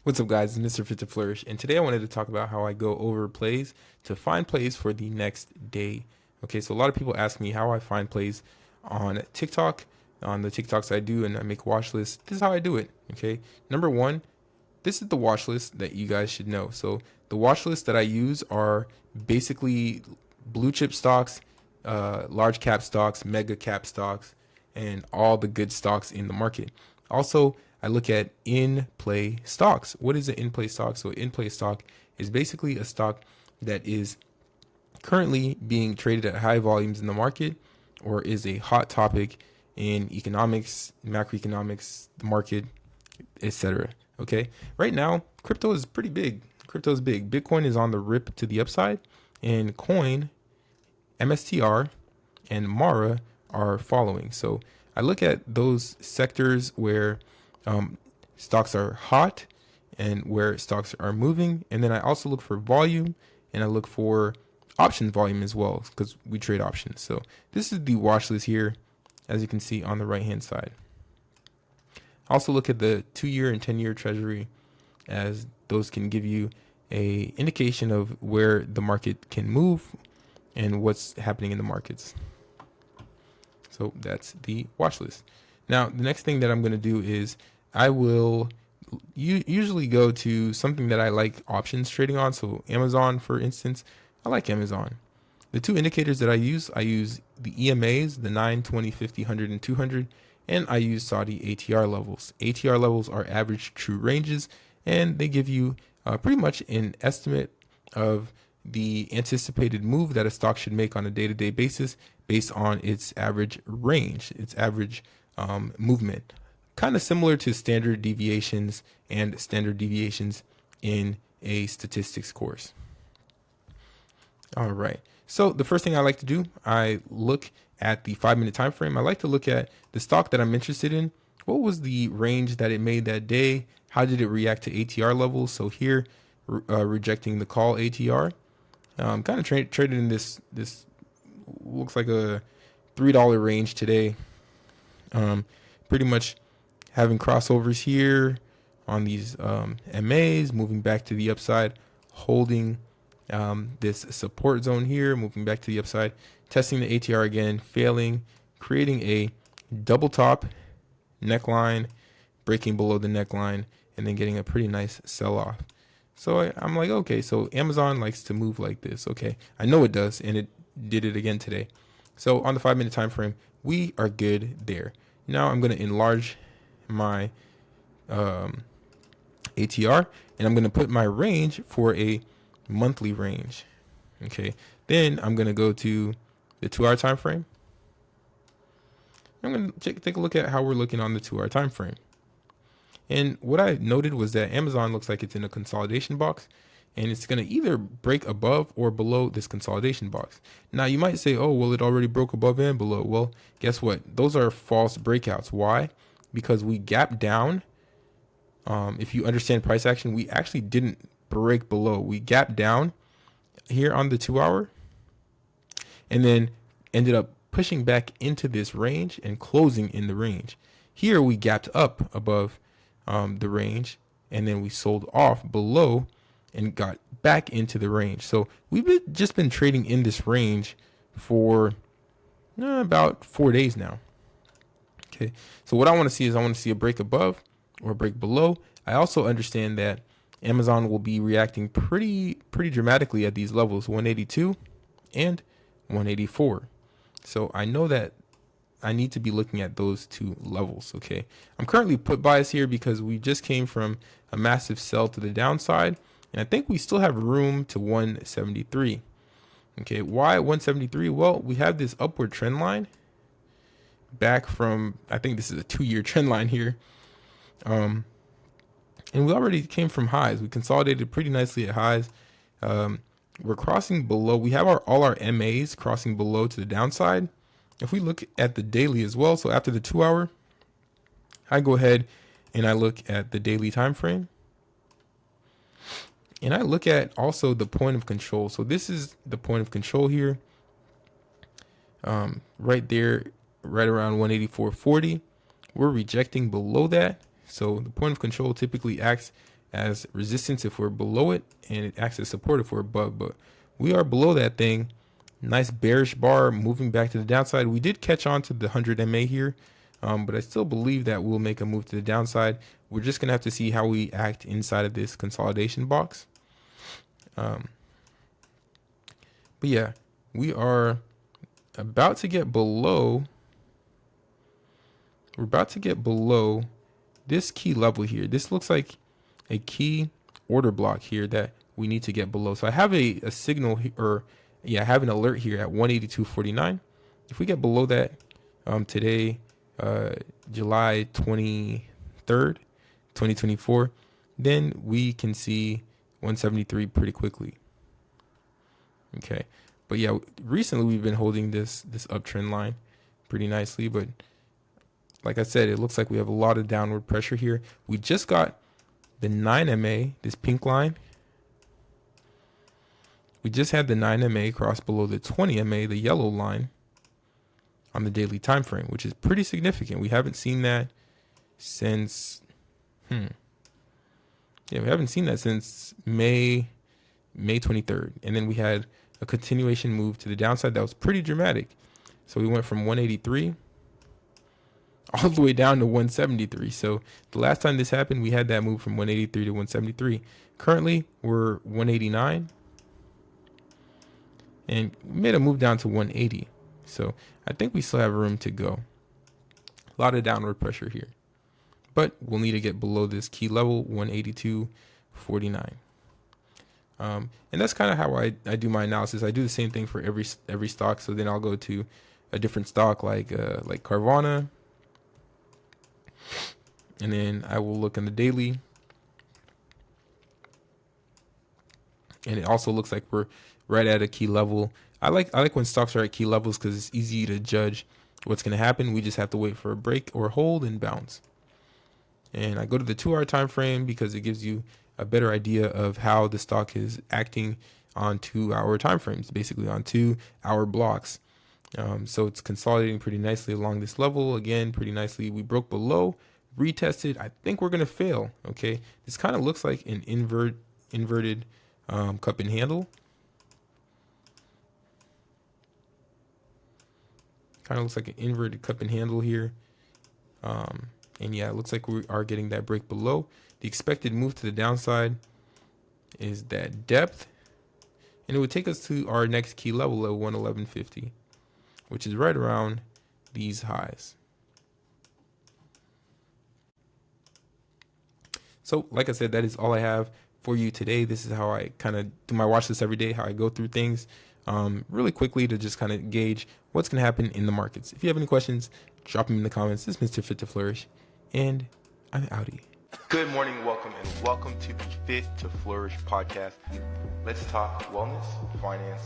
What's up, guys? It's Mr. Fit to Flourish, and today I wanted to talk about how I go over plays to find plays for the next day. Okay, so a lot of people ask me how I find plays on TikTok, on the TikToks I do, and I make watch lists. This is how I do it. Okay, number one, this is the watch list that you guys should know. So the watch list that I use are basically blue chip stocks, large cap stocks, mega cap stocks, and all the good stocks in the market. Also, I look at in play stocks. What is an in play stock? So, in play stock is basically a stock that is currently being traded at high volumes in the market or is a hot topic in economics, macroeconomics, the market, etc. Okay. Right now, crypto is pretty big. Crypto is big. Bitcoin is on the rip to the upside, and Coin, MSTR, and Mara are following. So I look at those sectors where um, stocks are hot and where stocks are moving. And then I also look for volume and I look for options volume as well because we trade options. So this is the watch list here, as you can see on the right hand side. I also look at the 2-year and 10-year treasury, as those can give you a indication of where the market can move and what's happening in the markets. So that's the watch list. Now, the next thing that I'm going to do is I will usually go to something that I like options trading on. So Amazon, for instance, I like Amazon. The two indicators that I use the EMAs, the 9, 20, 50, 100, and 200, and I use Saudi ATR levels. ATR levels are average true ranges, and they give you pretty much an estimate of the anticipated move that a stock should make on a day-to-day basis based on its average range, its average movement. Kind of similar to standard deviations and standard deviations in a statistics course. All right. So the first thing I like to do, I look at the 5-minute time frame. I like to look at the stock that I'm interested in. What was the range that it made that day? How did it react to ATR levels? So here, rejecting the call ATR. Kind of traded in this looks like a $3 range today. Pretty much having crossovers here on these MAs, moving back to the upside, holding this support zone here, moving back to the upside, testing the ATR again, failing, creating a double top neckline, breaking below the neckline, and then getting a pretty nice sell off. So I'm like, okay, so Amazon likes to move like this. Okay, I know it does, and it did it again today. So on the 5-minute time frame, we are good there. Now I'm going to enlarge my ATR, and I'm going to put my range for a monthly range. Okay, then I'm going to go to the 2-hour time frame. I'm going to take a look at how we're looking on the 2-hour time frame. And what I noted was that Amazon looks like it's in a consolidation box, and it's going to either break above or below this consolidation box. Now, you might say, oh, well, it already broke above and below. Well, guess what? Those are false breakouts. Why? Because we gapped down. If you understand price action, we actually didn't break below. We gapped down here on the 2-hour and then ended up pushing back into this range and closing in the range. Here, we gapped up above the range, and then we sold off below and got back into the range. So we've just been trading in this range for about 4 days now. Okay, so what I want to see is I want to see a break above or a break below. I also understand that Amazon will be reacting pretty dramatically at these levels, 182 and 184. So I know that I need to be looking at those two levels. Okay, I'm currently put bias here because we just came from a massive sell to the downside, and I think we still have room to 173. Okay, why 173? Well, we have this upward trend line back from, I think this is a 2-year trend line here. And we already came from highs. We consolidated pretty nicely at highs. We're crossing below. We have all our MAs crossing below to the downside. If we look at the daily as well, so after the 2-hour, I go ahead and I look at the daily time frame. And I look at also the point of control. So this is the point of control here. Right there, right around 184.40. We're rejecting below that. So the point of control typically acts as resistance if we're below it, and it acts as support if we're above. But we are below that thing. Nice bearish bar moving back to the downside. We did catch on to the 100 MA here, but I still believe that we'll make a move to the downside. We're just going to have to see how we act inside of this consolidation box. But yeah, we are about to get below. We're about to get below this key level here. This looks like a key order block here that we need to get below. So I have a signal I have an alert here at 182.49. If we get below that today, July 23rd, 2024, then we can see 173 pretty quickly. Okay, but yeah, recently we've been holding this uptrend line pretty nicely, but like I said, it looks like we have a lot of downward pressure here. We just got the 9 MA, this pink line. We just had the 9 MA cross below the 20 MA, the yellow line, on the daily time frame, which is pretty significant. We haven't seen that since we haven't seen that since May 23rd. And then we had a continuation move to the downside that was pretty dramatic. So we went from 183 all the way down to 173. So the last time this happened, we had that move from 183 to 173. Currently, we're 189. And we made a move down to 180. So I think we still have room to go. A lot of downward pressure here. But we'll need to get below this key level, 182.49. And that's kind of how I do my analysis. I do the same thing for every stock. So then I'll go to a different stock like Carvana. And then I will look in the daily. And it also looks like we're right at a key level. I like when stocks are at key levels because it's easy to judge what's going to happen. We just have to wait for a break or hold and bounce. And I go to the 2-hour time frame because it gives you a better idea of how the stock is acting on 2-hour time frames, basically on 2-hour blocks. So it's consolidating pretty nicely along this level. Again, pretty nicely. We broke below, retested. I think we're going to fail. Okay, this kind of looks like an inverted cup and handle. Kind of looks like an inverted cup and handle here. And yeah, it looks like we are getting that break below. The expected move to the downside is that depth. And it would take us to our next key level of 111.50, which is right around these highs. So like I said, that is all I have for you today. This is how I kind of do my watch list every day, how I go through things really quickly to just kind of gauge what's going to happen in the markets. If you have any questions, drop them in the comments. This is Mr. Fit to Flourish, and I'm outie. Good morning, welcome to the Fit to Flourish podcast. Let's talk wellness, finance,